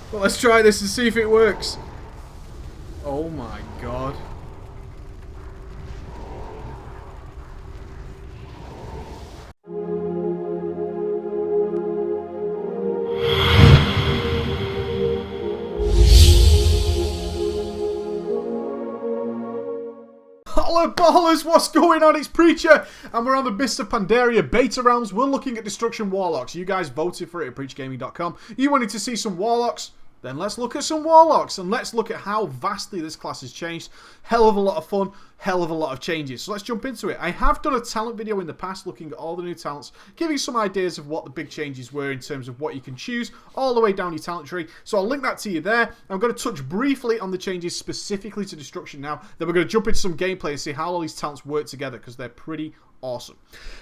But let's try this and see if it works. Oh my god. Holla ballers, what's going on? It's Preacher, and we're on the Mr. Pandaria beta rounds. We're looking at Destruction Warlocks. You guys voted for it at preachgaming.com. You wanted to see some Warlocks? Then let's look at some Warlocks, and let's look at how vastly this class has changed. Hell of a lot of fun, hell of a lot of changes. So let's jump into it. I have done a talent video in the past looking at all the new talents, giving some ideas of what the big changes were in terms of what you can choose all the way down your talent tree. So I'll link that to you there. I'm going to touch briefly on the changes specifically to Destruction now. Then we're going to jump into some gameplay and see how all these talents work together, because they're pretty awesome.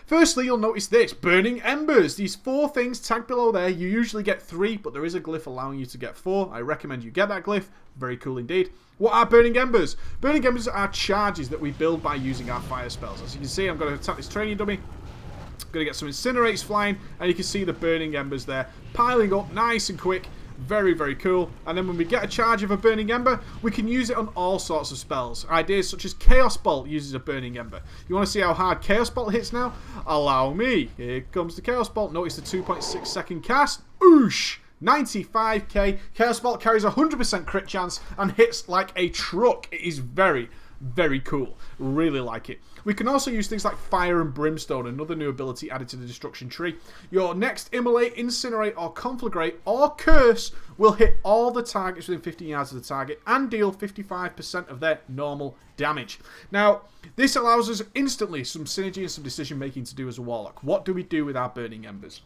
Firstly, you'll notice this, burning embers. These 4 things tagged below there. You usually get 3, but there is a glyph allowing you to get 4. I recommend you get that glyph. Very cool indeed. What are burning embers? Burning embers are charges that we build by using our fire spells. As you can see, I'm going to attack this training dummy. I'm going to get some incinerates flying, and you can see the burning embers there piling up nice and quick. Very, very cool. And then when we get a charge of a burning ember, we can use it on all sorts of spells. Ideas such as Chaos Bolt uses a burning ember. You want to see how hard Chaos Bolt hits now? Allow me. Here comes the Chaos Bolt. Notice the 2.6 second cast. Oosh! 95k. Chaos Bolt carries 100% crit chance and hits like a truck. It is very, very cool. Really like it. We can also use things like Fire and Brimstone, another new ability added to the Destruction tree. Your next Immolate, Incinerate, or Conflagrate, or Curse will hit all the targets within 15 yards of the target and deal 55% of their normal damage. Now, this allows us instantly some synergy and some decision making to do as a Warlock. What do we do with our Burning Embers?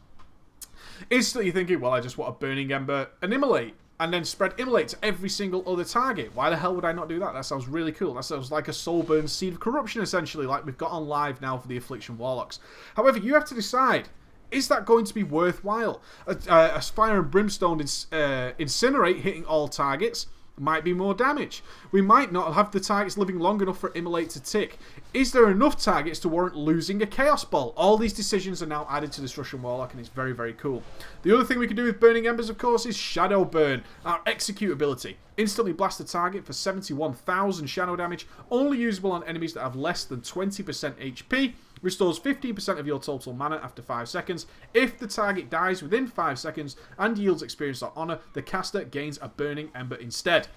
Instantly thinking, well, I just want a Burning Ember and Immolate, and then spread Immolate to every single other target. Why the hell would I not do that? That sounds really cool. That sounds like a Soulburn Seed of Corruption, essentially, like we've got on live now for the Affliction Warlocks. However, you have to decide, is that going to be worthwhile? A Fire and Brimstone Incinerate hitting all targets might be more damage. We might not have the targets living long enough for Immolate to tick. Is there enough targets to warrant losing a Chaos Ball? All these decisions are now added to Destruction Warlock, and it's very, very cool. The other thing we can do with Burning Embers, of course, is Shadow Burn, our execute ability. Instantly blast the target for 71,000 shadow damage, only usable on enemies that have less than 20% HP. Restores 15% of your total mana after 5 seconds. If the target dies within 5 seconds and yields experience or honor, the caster gains a burning ember instead.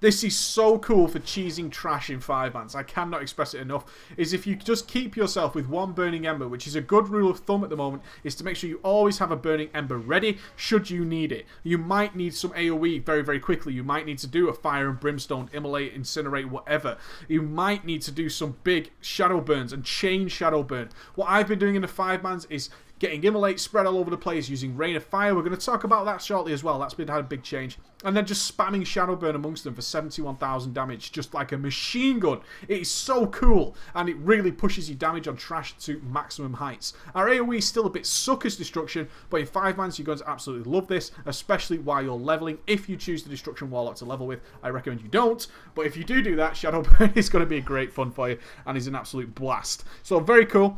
This is so cool for cheesing trash in 5-mans. I cannot express it enough. Is if you just keep yourself with 1 burning ember, which is a good rule of thumb at the moment, is to make sure you always have a burning ember ready should you need it. You might need some AoE very, very quickly. You might need to do a Fire and Brimstone, Immolate, Incinerate, whatever. You might need to do some big shadow burns and chain shadow burn. What I've been doing in the 5-mans is getting Immolate spread all over the place using Rain of Fire. We're going to talk about that shortly as well. That's had a big change. And then just spamming Shadow Burn amongst them for 71,000 damage, just like a machine gun. It is so cool, and it really pushes your damage on trash to maximum heights. Our AoE is still a bit suck as Destruction, but in 5-mans you're going to absolutely love this, especially while you're leveling. If you choose the Destruction Warlock to level with, I recommend you don't. But if you do that, Shadow Burn is going to be great fun for you, and is an absolute blast. So very cool.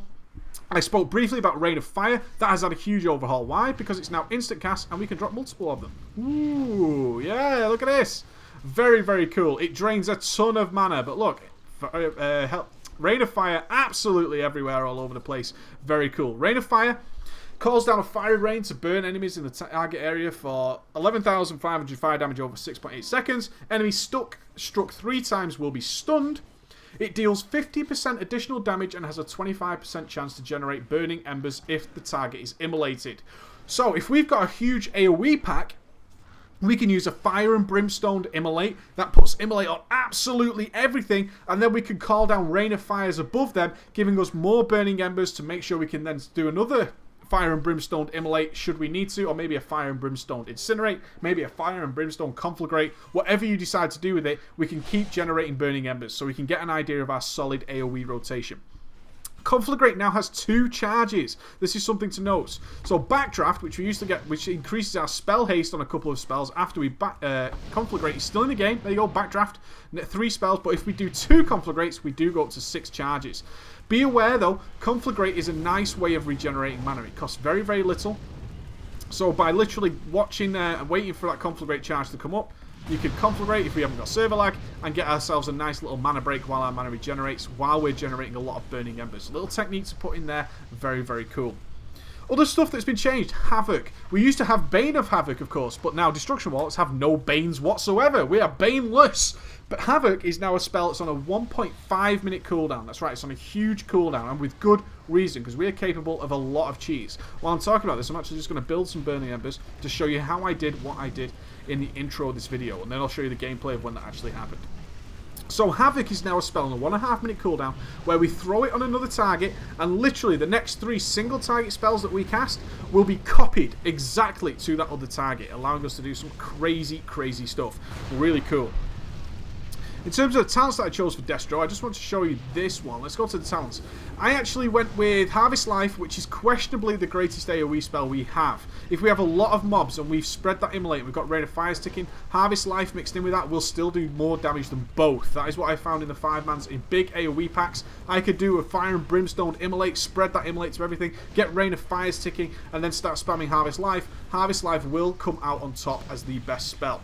I spoke briefly about Rain of Fire. That has had a huge overhaul. Why? Because it's now instant cast and we can drop multiple of them. Ooh, yeah, look at this. Very, very cool. It drains a ton of mana, but look, Rain of Fire absolutely everywhere, all over the place. Very cool. Rain of Fire calls down a fiery rain to burn enemies in the target area for 11,500 fire damage over 6.8 seconds. Enemies struck 3 times will be stunned. It deals 50% additional damage and has a 25% chance to generate burning embers if the target is immolated. So if we've got a huge AoE pack, we can use a Fire and Brimstone Immolate. That puts Immolate on absolutely everything, and then we can call down Rain of Fires above them, giving us more burning embers to make sure we can then do another Fire and Brimstone Immolate should we need to, or maybe a Fire and Brimstone Incinerate, maybe a Fire and Brimstone Conflagrate. Whatever you decide to do with it, we can keep generating burning embers so we can get an idea of our solid AoE rotation. Conflagrate now has 2 charges. This is something to note. So Backdraft, which we used to get, which increases our spell haste on a couple of spells after we Conflagrate is still in the game. There you go, Backdraft, 3 spells. But if we do 2 Conflagrates, we do go up to 6 charges. Be aware though, Conflagrate is a nice way of regenerating mana. It costs very, very little. So by literally watching and waiting for that conflagrate charge to come up, you can conflagrate if we haven't got server lag and get ourselves a nice little mana break while our mana regenerates, while we're generating a lot of burning embers. A little technique to put in there, very, very cool. Other stuff that's been changed, Havoc. We used to have Bane of Havoc, of course, but now Destruction Warlocks have no Banes whatsoever. We are Baneless. But Havoc is now a spell that's on a 1.5 minute cooldown. That's right, it's on a huge cooldown, and with good reason, because we are capable of a lot of cheese. While I'm talking about this, I'm actually just going to build some burning embers to show you how I did what I did in the intro of this video, and then I'll show you the gameplay of when that actually happened. So Havoc is now a spell on a 1.5 minute cooldown where we throw it on another target, and literally the next 3 single target spells that we cast will be copied exactly to that other target, allowing us to do some crazy, crazy stuff. Really cool. In terms of the talents that I chose for Destro, I just want to show you this one. Let's go to the talents. I actually went with Harvest Life, which is questionably the greatest AoE spell we have. If we have a lot of mobs and we've spread that immolate and we've got Rain of Fire sticking, Harvest Life mixed in with that will still do more damage than both. That is what I found in the 5-mans in big AoE packs. I could do a Fire and Brimstone immolate, spread that immolate to everything, get Rain of Fire sticking, and then start spamming Harvest Life. Harvest Life will come out on top as the best spell.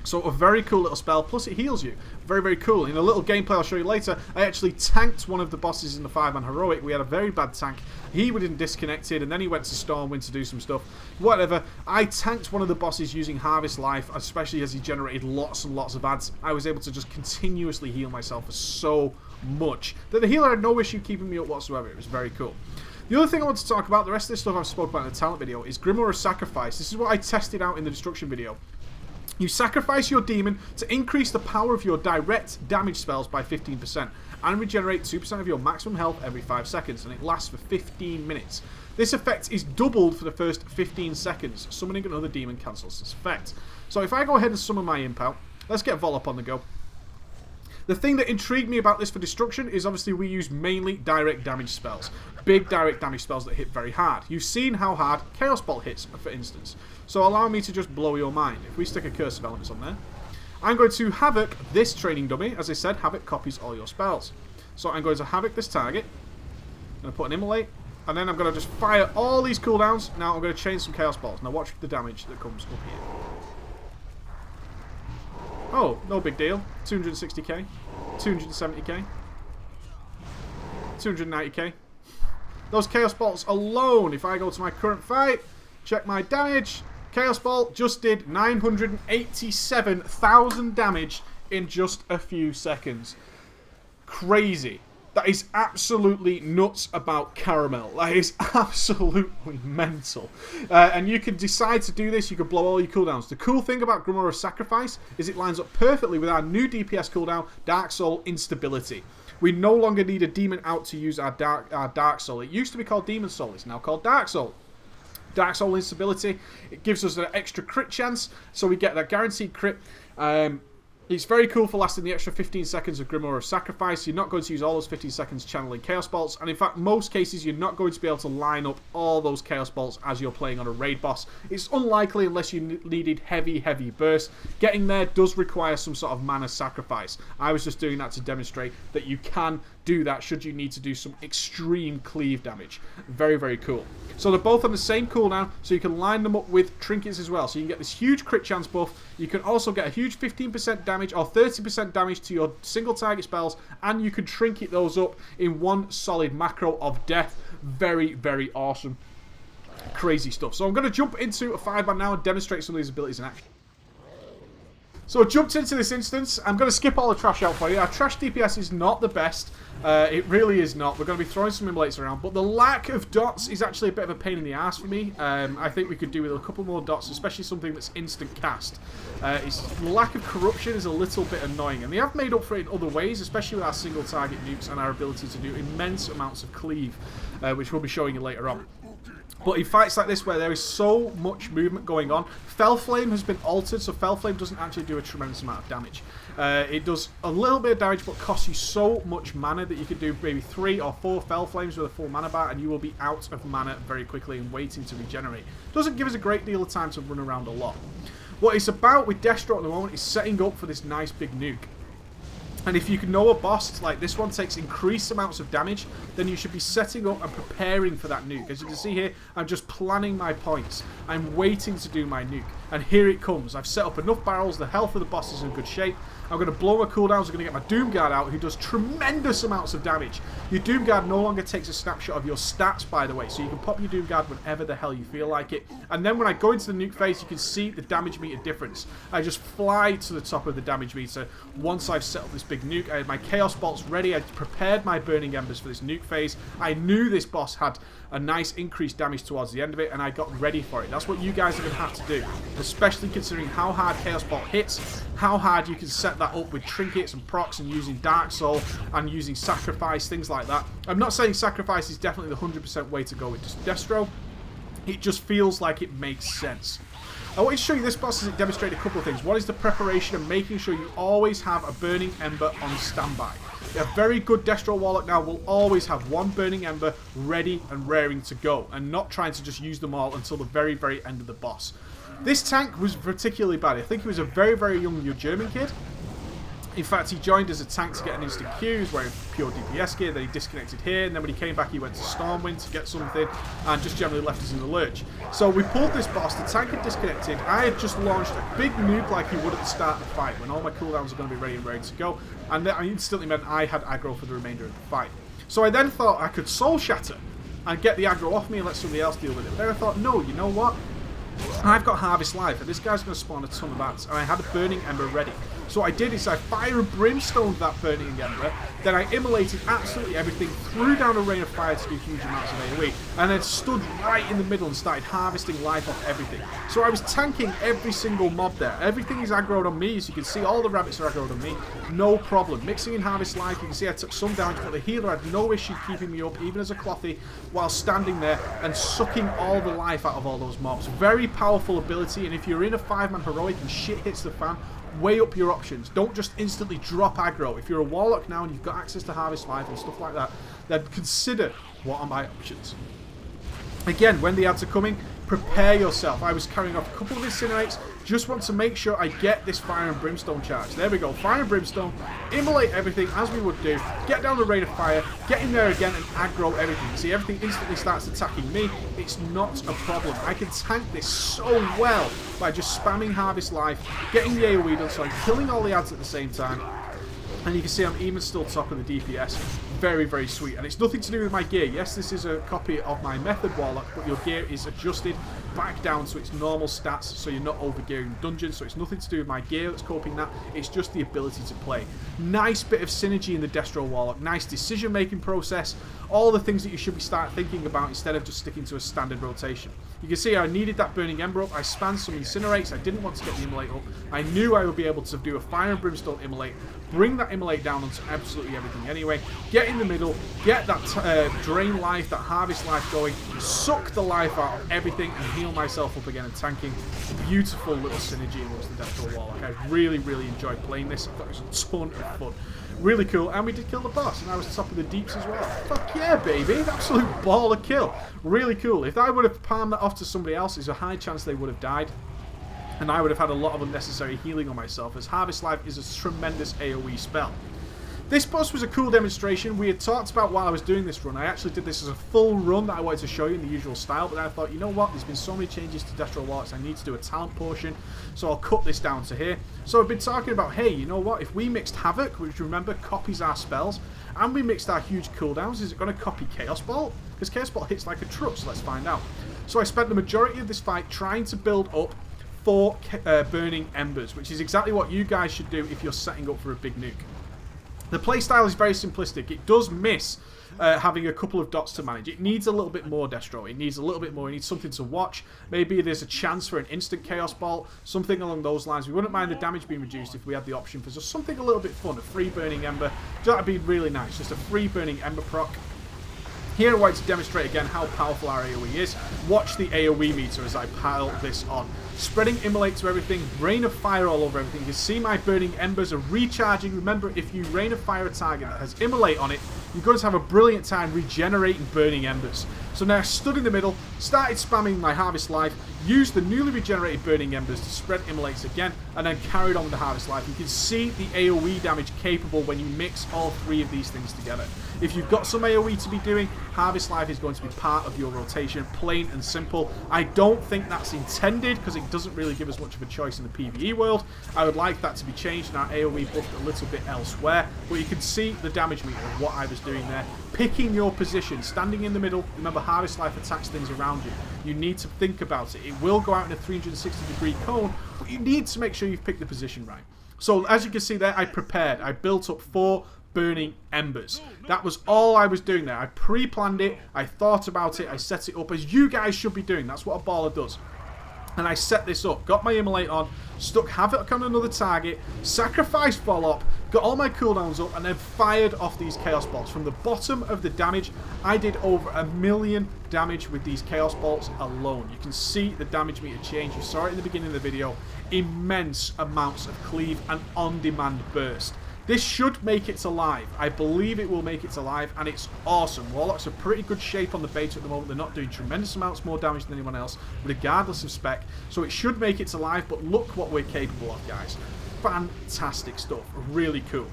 So a very cool little spell, plus it heals you. Very, very cool. In a little gameplay I'll show you later, I actually tanked one of the bosses in the 5-man heroic. We had a very bad tank. He didn't disconnected, and then he went to Stormwind to do some stuff. Whatever. I tanked one of the bosses using Harvest Life, especially as he generated lots and lots of ads. I was able to just continuously heal myself for so much that the healer had no issue keeping me up whatsoever. It was very cool. The other thing I want to talk about, the rest of this stuff I've spoken about in the talent video, is Grimoire of Sacrifice. This is what I tested out in the Destruction video. You sacrifice your demon to increase the power of your direct damage spells by 15% and regenerate 2% of your maximum health every 5 seconds, and it lasts for 15 minutes. This effect is doubled for the first 15 seconds. Summoning another demon cancels this effect. So if I go ahead and summon my imp out, let's get Warlock on the go. The thing that intrigued me about this for Destruction is obviously we use mainly direct damage spells. Big direct damage spells that hit very hard. You've seen how hard Chaos Bolt hits, for instance. So allow me to just blow your mind. If we stick a Curse of Elements on there, I'm going to Havoc this training dummy. As I said, Havoc copies all your spells. So I'm going to Havoc this target. I'm going to put an Immolate. And then I'm going to just fire all these cooldowns. Now I'm going to chain some Chaos Balls. Now watch the damage that comes up here. Oh, no big deal. 260k. 270k. 290k. Those Chaos Bolts alone, if I go to my current fight, check my damage, Chaos Bolt just did 987,000 damage in just a few seconds. Crazy. That is absolutely nuts about Caramel. That is absolutely mental. And you can decide to do this. You can blow all your cooldowns. The cool thing about Grimoire of Sacrifice is it lines up perfectly with our new DPS cooldown, Dark Soul Instability. We no longer need a demon out to use our Dark Soul. It used to be called Demon Soul. It's now called Dark Soul. Dark Soul Instability. It gives us an extra crit chance, so we get that guaranteed crit. It's very cool for lasting the extra 15 seconds of Grimoire of Sacrifice. You're not going to use all those 15 seconds channeling Chaos Bolts. And in fact, most cases, you're not going to be able to line up all those Chaos Bolts as you're playing on a raid boss. It's unlikely unless you needed heavy, heavy bursts. Getting there does require some sort of mana sacrifice. I was just doing that to demonstrate that you can do that should you need to do some extreme cleave damage. Very, very cool. So they're both on the same cooldown, so you can line them up with trinkets as well. So you can get this huge crit chance buff. You can also get a huge 15% damage or 30% damage to your single target spells, and you can trinket those up in one solid macro of death. Very, very awesome. Crazy stuff. So I'm going to jump into a 5-man now and demonstrate some of these abilities in action. So I jumped into this instance. I'm going to skip all the trash out for you. Our trash DPS is not the best. It really is not. We're going to be throwing some immolates around, but the lack of dots is actually a bit of a pain in the ass for me. I think we could do with a couple more dots, especially something that's instant cast. The lack of corruption is a little bit annoying, and they have made up for it in other ways, especially with our single target nukes and our ability to do immense amounts of cleave, which we'll be showing you later on. But in fights like this where there is so much movement going on, Fell Flame has been altered, so Fell Flame doesn't actually do a tremendous amount of damage. It does a little bit of damage, but costs you so much mana that you could do maybe 3 or 4 Fell Flames with a full mana bar, and you will be out of mana very quickly and waiting to regenerate. Doesn't give us a great deal of time to run around a lot. What it's about with Destro at the moment is setting up for this nice big nuke. And if you can know a boss like this one takes increased amounts of damage, then you should be setting up and preparing for that nuke. As you can see here, I'm just planning my points. I'm waiting to do my nuke. And here it comes. I've set up enough barrels. The health of the boss is in good shape. I'm going to blow my cooldowns. I'm going to get my Doom Guard out, who does tremendous amounts of damage. Your Doom Guard no longer takes a snapshot of your stats, by the way, so you can pop your Doom Guard whenever the hell you feel like it. And then when I go into the nuke phase, you can see the damage meter difference. I just fly to the top of the damage meter once I've set up this big nuke. I had my Chaos Bolts ready. I prepared my Burning Embers for this nuke phase. I knew this boss had a nice increased damage towards the end of it, and I got ready for it. That's what you guys are going to have to do, especially considering how hard Chaos Bolt hits, how hard you can set that up with trinkets and procs and using Dark Soul and using Sacrifice, things like that. I'm not saying Sacrifice is definitely the 100% way to go with destro. It just feels like it makes sense. I want to show you this boss as it demonstrates a couple of things. One is the preparation and making sure you always have a Burning Ember on standby. A very good Destro Warlock now will always have one Burning Ember ready and raring to go, and not trying to just use them all until the very, very end of the boss. This tank was particularly bad. I think he was a very, very young German kid. In fact, he joined as a tank to get an instant Q. He was wearing pure DPS gear. Then he disconnected here. And then when he came back, he went to Stormwind to get something. And just generally left us in the lurch. So we pulled this boss. The tank had disconnected. I had just launched a big nuke like he would at the start of the fight, when all my cooldowns are going to be ready and ready to go. And that instantly meant I had aggro for the remainder of the fight. So I then thought I could Soul Shatter and get the aggro off me and let somebody else deal with it. But then I thought, no, you know what? I've got Harvest Life, and this guy's going to spawn a ton of ads, and I had a Burning Ember ready. So what I did is I Fire and Brimstoned that Burning Ember, then I immolated absolutely everything, threw down a Rain of Fire to do huge amounts of AoE, and then stood right in the middle and started harvesting life off everything. So I was tanking every single mob there. Everything is aggroed on me, as you can see, all the rabbits are aggroed on me, no problem. Mixing in Harvest Life, you can see I took some damage, but the healer had no issue keeping me up, even as a clothy, while standing there and sucking all the life out of all those mobs. Very powerful ability, and if you're in a 5-man heroic and shit hits the fan, weigh up your options. Don't just instantly drop aggro. If you're a Warlock now and you've got access to Harvest Life and stuff like that, then consider, what are my options? Again, when the ads are coming, prepare yourself. I was carrying off a couple of Incinerates. Just want to make sure I get this Fire and Brimstone charge. There we go. Fire and Brimstone. Immolate everything as we would do. Get down the Rain of Fire. Get in there again and aggro everything. See, everything instantly starts attacking me. It's not a problem. I can tank this so well by just spamming Harvest Life, getting the AoE done, so I'm killing all the ads at the same time. And you can see I'm even still top of the DPS. Very, very sweet. And it's nothing to do with my gear. Yes, this is a copy of my Method Warlock, but your gear is adjusted back down to its normal stats, so you're not overgearing dungeons. So it's nothing to do with my gear that's coping that. It's just the ability to play. Nice bit of synergy in the Destro Warlock. Nice decision-making process. All the things that you should be start thinking about instead of just sticking to a standard rotation. You can see I needed that Burning Ember up. I spammed some Incinerates. I didn't want to get the Immolate up. I knew I would be able to do a Fire and Brimstone Immolate, bring that Immolate down onto absolutely everything anyway, get in the middle, get that Drain Life, that Harvest Life going, suck the life out of everything and heal myself up again and tanking. Beautiful little synergy amongst the Destro Warlock. I really, really enjoyed playing this. I thought it was a ton of fun. Really cool, and we did kill the boss, and I was top of the deeps as well. Fuck yeah, baby! Absolute baller kill. Really cool. If I would have palmed that off to somebody else, there's a high chance they would have died, and I would have had a lot of unnecessary healing on myself, as Harvest Life is a tremendous AoE spell. This boss was a cool demonstration. We had talked about while I was doing this run. I actually did this as a full run that I wanted to show you in the usual style, but then I thought, you know what, there's been so many changes to Destro Warlocks, I need to do a talent portion, so I'll cut this down to here. So I've been talking about, hey, you know what, if we mixed Havoc, which remember copies our spells, and we mixed our huge cooldowns, is it going to copy Chaos Bolt? Because Chaos Bolt hits like a truck, so let's find out. So I spent the majority of this fight trying to build up 4 Burning Embers, which is exactly what you guys should do if you're setting up for a big nuke. The playstyle is very simplistic. It does miss having a couple of dots to manage. It needs a little bit more Destro. It needs a little bit more. It needs something to watch. Maybe there's a chance for an instant Chaos Bolt, something along those lines. We wouldn't mind the damage being reduced if we had the option for just something a little bit fun. A free Burning Ember. That would be really nice. Just a free Burning Ember proc. Here I wanted to demonstrate again how powerful our AoE is. Watch the AoE meter as I pile this on. Spreading Immolate to everything, Rain of Fire all over everything. You can see my Burning Embers are recharging. Remember, if you Rain of Fire a target that has Immolate on it, you're going to have a brilliant time regenerating Burning Embers. So now I stood in the middle, started spamming my Harvest Life, used the newly regenerated Burning Embers to spread immolates again, and then carried on with the Harvest Life. You can see the AoE damage capable when you mix all three of these things together. If you've got some AoE to be doing, Harvest Life is going to be part of your rotation, plain and simple. I don't think that's intended, because it doesn't really give us much of a choice in the PvE world. I would like that to be changed and our AoE buffed a little bit elsewhere, but you can see the damage meter of what I was doing there. Picking your position, standing in the middle. Remember, Harvest Life attacks things around you. You need to think about it. It will go out in a 360-degree cone, but you need to make sure you've picked the position right. So as you can see there, I prepared. I built up 4 Burning Embers. That was all I was doing there. I pre-planned it, I thought about it, I set it up as you guys should be doing. That's what a baller does. And I set this up, got my immolate on, stuck Havoc on another target, sacrificed Warlock, got all my cooldowns up, and then fired off these Chaos Bolts. From the bottom of the damage, I did over 1 million damage with these Chaos Bolts alone. You can see the damage meter change. You saw it in the beginning of the video. Immense amounts of cleave and on-demand burst. This should make it to live. I believe it will make it to live, and it's awesome. Warlocks are pretty good shape on the beta at the moment. They're not doing tremendous amounts more damage than anyone else, regardless of spec. So it should make it to live, but look what we're capable of, guys. Fantastic stuff. Really cool.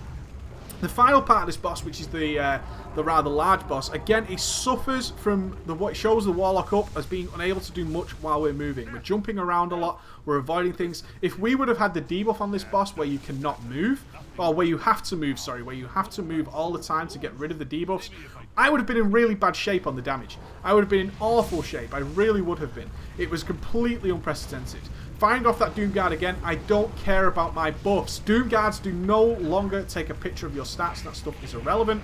The final part of this boss, which is the rather large boss, again, he suffers from what shows the Warlock up as being unable to do much while we're moving. We're jumping around a lot, we're avoiding things. If we would have had the debuff on this boss where you cannot move, or where you have to move, sorry, where you have to move all the time to get rid of the debuffs, I would have been in really bad shape on the damage. I would have been in awful shape. I really would have been. It was completely unprecedented. Firing off that Doom Guard again, I don't care about my buffs. Doom Guards do no longer take a picture of your stats. That stuff is irrelevant.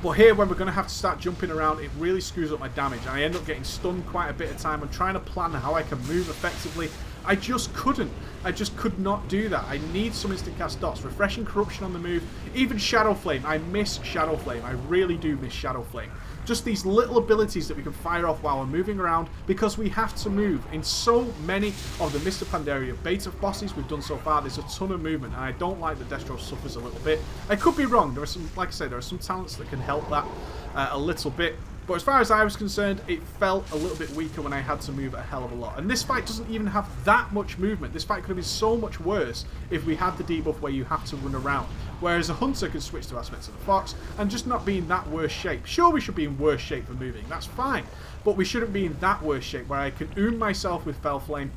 But here, when we're going to have to start jumping around, it really screws up my damage. I end up getting stunned quite a bit of time. I'm trying to plan how I can move effectively. I just couldn't. I just could not do that. I need some instant cast dots. Refreshing Corruption on the move. Even Shadow Flame. I miss Shadow Flame. I really do miss Shadow Flame. Just these little abilities that we can fire off while we're moving around, because we have to move. In so many of the Mr. Pandaria beta bosses we've done so far, there's a ton of movement, and I don't like that destro suffers a little bit. I could be wrong. There are some, like I said, there are some talents that can help that a little bit. But as far as I was concerned, it felt a little bit weaker when I had to move a hell of a lot. And this fight doesn't even have that much movement. This fight could have been so much worse if we had the debuff where you have to run around. Whereas a hunter can switch to Aspects of the Fox and just not be in that worse shape. Sure, we should be in worse shape for moving. That's fine. But we shouldn't be in that worse shape where I can oom myself with Fell Flame,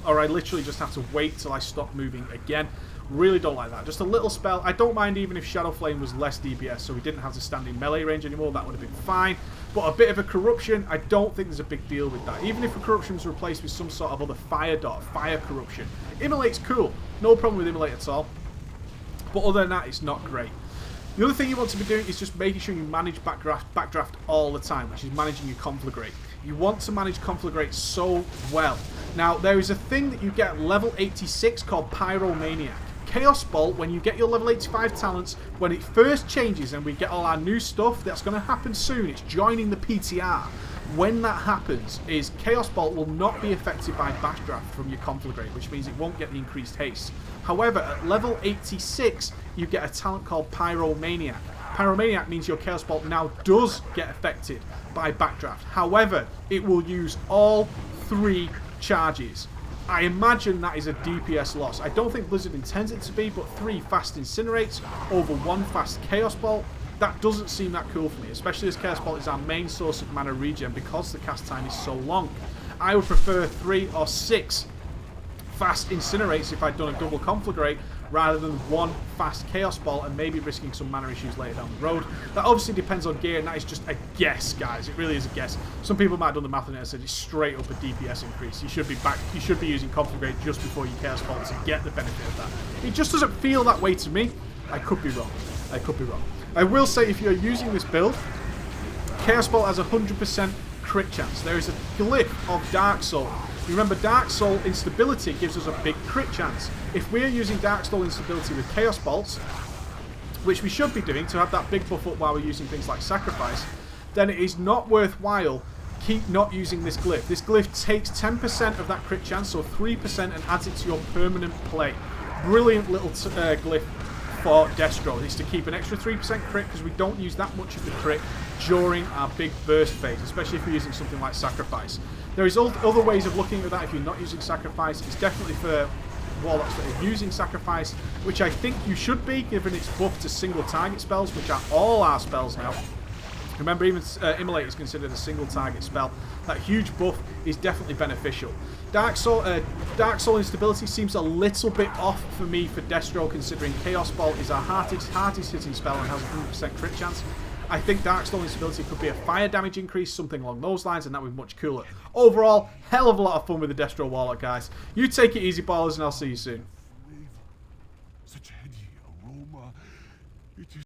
or I literally just have to wait till I stop moving again. Really don't like that. Just a little spell. I don't mind even if Shadow Flame was less DPS, so we didn't have to stand in melee range anymore. That would have been fine. But a bit of a corruption, I don't think there's a big deal with that. Even if a corruption was replaced with some sort of other fire dot, fire corruption. Immolate's cool. No problem with Immolate at all. But other than that, it's not great. The other thing you want to be doing is just making sure you manage backdraft all the time, which is managing your conflagrate. You want to manage conflagrate so well. Now, there is a thing that you get at level 86 called Pyromaniac. Chaos Bolt, when you get your level 85 talents, when it first changes and we get all our new stuff, that's going to happen soon. It's joining the PTR. When that happens, is Chaos Bolt will not be affected by backdraft from your conflagrate, which means it won't get the increased haste. However, at level 86, you get a talent called Pyromaniac. Pyromaniac means your Chaos Bolt now does get affected by backdraft. However, it will use all 3 charges. I imagine that is a DPS loss. I don't think Blizzard intends it to be, but 3 fast incinerates over 1 fast Chaos Bolt, that doesn't seem that cool for me, especially as Chaos Bolt is our main source of mana regen because the cast time is so long. I would prefer 3 or 6 fast incinerates if I'd done a double conflagrate, rather than 1 fast Chaos Bolt and maybe risking some mana issues later down the road. That obviously depends on gear, and that is just a guess, guys. It really is a guess. Some people might have done the math on it and said it's straight up a DPS increase. You should be using conflagrate just before you Chaos Bolt to get the benefit of that. It just doesn't feel that way to me. I could be wrong. I could be wrong. I will say, if you're using this build, Chaos Bolt has a 100% crit chance. There is a glyph of Dark Soul. You remember, Dark Soul instability gives us a big crit chance. If we're using Dark Soul instability with Chaos Bolts, which we should be doing to have that big buff up while we're using things like Sacrifice, then it is not worthwhile keep not using this glyph. This glyph takes 10% of that crit chance, so 3%, and adds it to your permanent play. Brilliant little glyph for destro. It's to keep an extra 3% crit, because we don't use that much of the crit during our big burst phase, especially if we're using something like Sacrifice. There is other ways of looking at that if you're not using Sacrifice. It's definitely for Warlocks that are using Sacrifice, which I think you should be, given its buff to single target spells, which are all our spells now. Remember, even Immolate is considered a single target spell. That huge buff is definitely beneficial. Dark Soul instability seems a little bit off for me for Destro, considering Chaos Ball is our hardest hitting spell and has a 100% crit chance. I think Dark Soul instability could be a fire damage increase, something along those lines, and that would be much cooler. Overall, hell of a lot of fun with the Destro Warlock, guys. You take it easy, ballers, and I'll see you soon. Such a heady aroma. It is